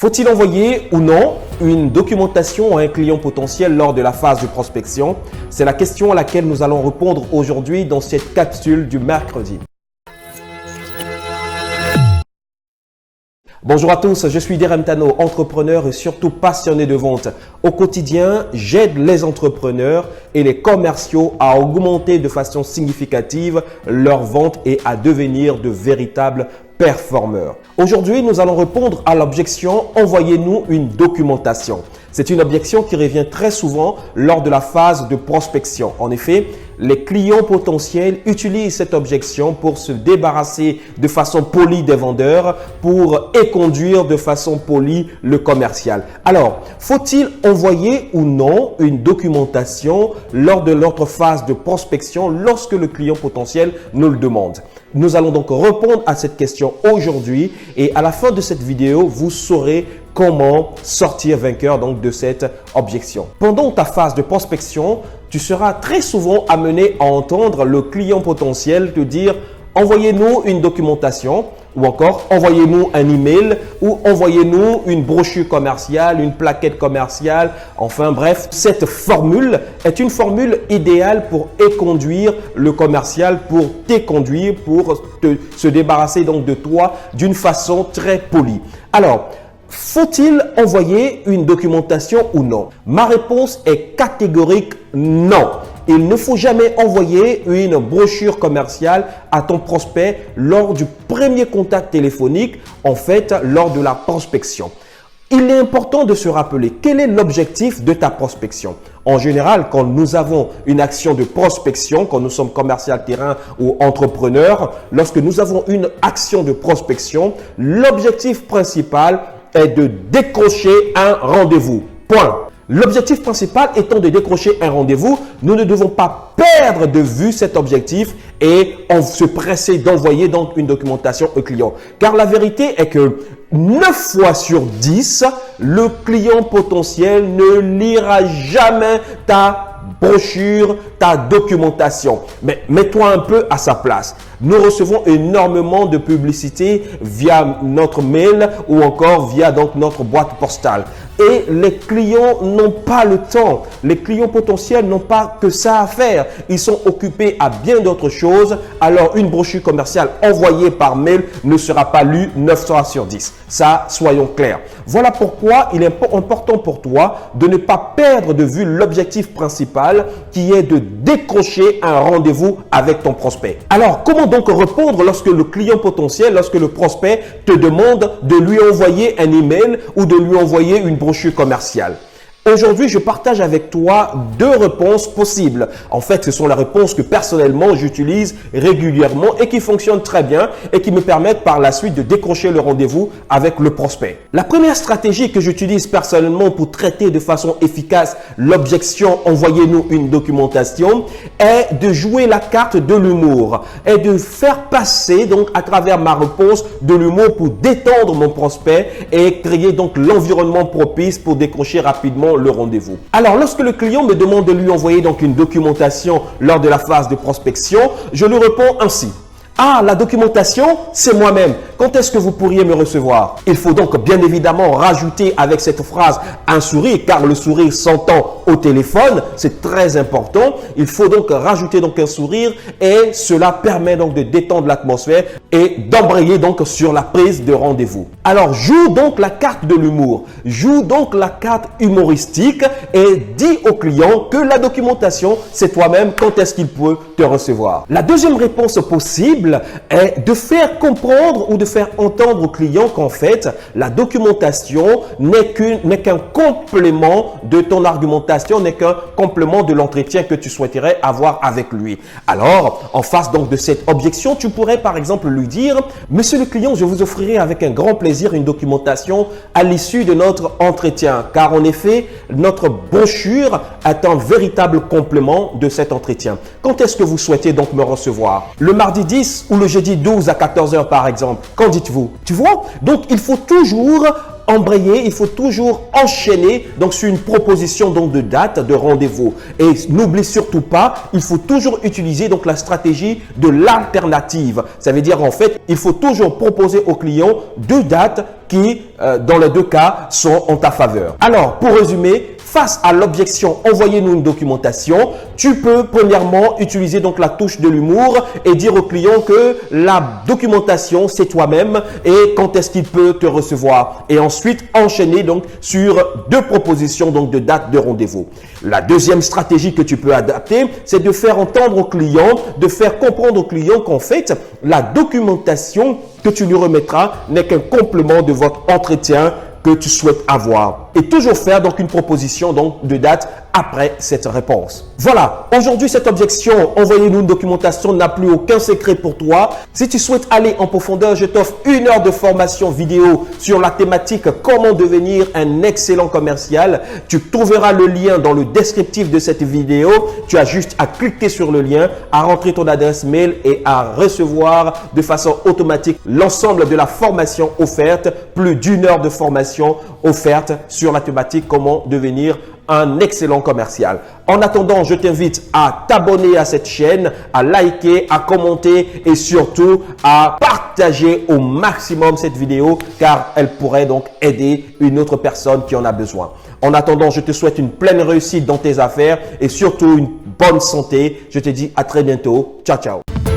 Faut-il envoyer ou non une documentation à un client potentiel lors de la phase de prospection? C'est la question à laquelle nous allons répondre aujourd'hui dans cette capsule du mercredi. Bonjour à tous, je suis Derem Tano, entrepreneur et surtout passionné de vente. Au quotidien, j'aide les entrepreneurs et les commerciaux à augmenter de façon significative leurs ventes et à devenir de véritables performeurs. Aujourd'hui, nous allons répondre à l'objection « Envoyez-nous une documentation ». C'est une objection qui revient très souvent lors de la phase de prospection. En effet, les clients potentiels utilisent cette objection pour se débarrasser de façon polie des vendeurs, pour éconduire de façon polie le commercial. Alors, faut-il envoyer ou non une documentation lors de notre phase de prospection lorsque le client potentiel nous le demande? Nous allons donc répondre à cette question aujourd'hui et à la fin de cette vidéo, vous saurez comment sortir vainqueur donc de cette objection. Pendant ta phase de prospection, tu seras très souvent amené à entendre le client potentiel te dire « Envoyez-nous une documentation » ou encore « Envoyez-nous un email » ou « Envoyez-nous une brochure commerciale, une plaquette commerciale ». Enfin bref, cette formule est une formule idéale pour éconduire le commercial, pour t'éconduire, pour se débarrasser donc de toi d'une façon très polie. Alors, faut-il envoyer une documentation ou non? Ma réponse est catégorique non. Il ne faut jamais envoyer une brochure commerciale à ton prospect lors du premier contact téléphonique, en fait, lors de la prospection. Il est important de se rappeler quel est l'objectif de ta prospection. En général, quand nous avons une action de prospection, quand nous sommes commercial terrain ou entrepreneur, lorsque nous avons une action de prospection, l'objectif principal est de décrocher un rendez-vous. Point. L'objectif principal étant de décrocher un rendez-vous, nous ne devons pas perdre de vue cet objectif et se presser d'envoyer donc une documentation au client. Car la vérité est que 9 fois sur 10, le client potentiel ne lira jamais ta brochure, ta documentation. Mais mets-toi un peu à sa place. Nous recevons énormément de publicité via notre mail ou encore via donc notre boîte postale. Et les clients n'ont pas le temps. Les clients potentiels n'ont pas que ça à faire. Ils sont occupés à bien d'autres choses. Alors, une brochure commerciale envoyée par mail ne sera pas lue 9 fois sur 10. Ça, soyons clairs. Voilà pourquoi il est important pour toi de ne pas perdre de vue l'objectif principal qui est de décrocher un rendez-vous avec ton prospect. Alors, comment donc répondre lorsque le client potentiel, lorsque le prospect te demande de lui envoyer un email ou de lui envoyer une brochure commerciale? Aujourd'hui, je partage avec toi 2 réponses possibles. En fait, ce sont les réponses que personnellement j'utilise régulièrement et qui fonctionnent très bien et qui me permettent par la suite de décrocher le rendez-vous avec le prospect. La première stratégie que j'utilise personnellement pour traiter de façon efficace l'objection « Envoyez-nous une documentation » est de jouer la carte de l'humour et de faire passer donc à travers ma réponse de l'humour pour détendre mon prospect et créer donc l'environnement propice pour décrocher rapidement le rendez-vous. Alors, lorsque le client me demande de lui envoyer donc une documentation lors de la phase de prospection, je lui réponds ainsi. Ah, la documentation, c'est moi-même. Quand est-ce que vous pourriez me recevoir? Il faut donc bien évidemment rajouter avec cette phrase un sourire, car le sourire s'entend au téléphone, c'est très important. Il faut donc rajouter donc un sourire et cela permet donc de détendre l'atmosphère et d'embrayer donc sur la prise de rendez-vous. Alors, joue donc la carte de l'humour, joue donc la carte humoristique et dis au client que la documentation, c'est toi-même. Quand est-ce qu'il peut te recevoir? La deuxième réponse possible est de faire comprendre ou de faire entendre au client qu'en fait, la documentation n'est qu'un complément de ton argumentation, n'est qu'un complément de l'entretien que tu souhaiterais avoir avec lui. Alors, en face donc de cette objection, tu pourrais par exemple lui dire « Monsieur le client, je vous offrirai avec un grand plaisir une documentation à l'issue de notre entretien, car en effet, notre brochure est un véritable complément de cet entretien. Quand est-ce que vous souhaitez donc me recevoir? Le mardi 10 ou le jeudi 12 à 14 h par exemple? Qu'en dites-vous? Tu vois? Donc, il faut toujours embrayer, il faut toujours enchaîner donc sur une proposition donc de date de rendez-vous. Et n'oublie surtout pas, il faut toujours utiliser donc la stratégie de l'alternative. Ça veut dire en fait, il faut toujours proposer au client deux dates qui, dans les deux cas, sont en ta faveur. Alors, pour résumer, face à l'objection « Envoyez-nous une documentation », tu peux premièrement utiliser donc la touche de l'humour et dire au client que la documentation, c'est toi-même et quand est-ce qu'il peut te recevoir. Et ensuite, enchaîner donc sur deux propositions donc de date de rendez-vous. La deuxième stratégie que tu peux adapter, c'est de faire entendre au client, de faire comprendre au client qu'en fait, la documentation que tu lui remettras n'est qu'un complément de votre entretien que tu souhaites avoir. Et toujours faire donc une proposition donc de date après cette réponse. Voilà, aujourd'hui cette objection, envoyez-nous une documentation, n'a plus aucun secret pour toi. Si tu souhaites aller en profondeur, je t'offre 1 heure de formation vidéo sur la thématique comment devenir un excellent commercial. Tu trouveras le lien dans le descriptif de cette vidéo. Tu as juste à cliquer sur le lien, à rentrer ton adresse mail et à recevoir de façon automatique l'ensemble de la formation offerte, plus d'1 heure de formation offerte sur la thématique comment devenir un excellent commercial. En attendant, je t'invite à t'abonner à cette chaîne, à liker, à commenter et surtout à partager au maximum cette vidéo car elle pourrait donc aider une autre personne qui en a besoin. En attendant, je te souhaite une pleine réussite dans tes affaires et surtout une bonne santé. Je te dis à très bientôt. Ciao, ciao.